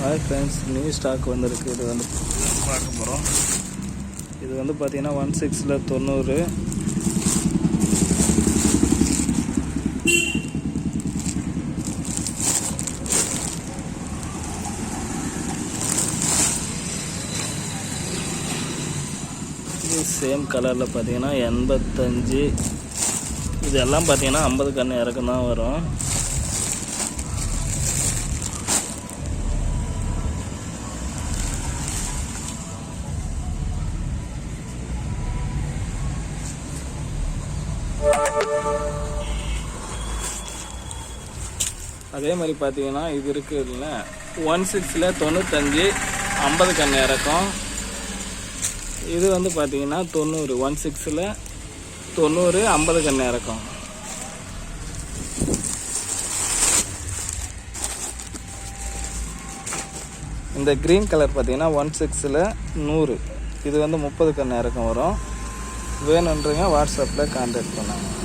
Hi friends, new stock வந்திருக்கு. இது வந்து பார்க்க போகிறோம். இது வந்து பார்த்தீங்கன்னா 16ல் 90. இது சேம் கலரில் பார்த்தீங்கன்னா 85. இதெல்லாம் பார்த்தீங்கன்னா 50 கன்று இறக்கம் தான் வரும். அதே மாதிரி பார்த்தீங்கன்னா இது இருக்குதுல்ல 16ல் 95 50 கன்று இறக்கம். இது வந்து பார்த்தீங்கன்னா 90 16ல் 90 50 கன்று இறக்கம். இந்த க்ரீன் கலர் பார்த்தீங்கன்னா 16ல் 100. இது வந்து 30 கன்று இறக்கம் வரும். வேணுன்றங்க வாட்ஸ்அப்பில் கான்டாக்ட் பண்ணாங்க.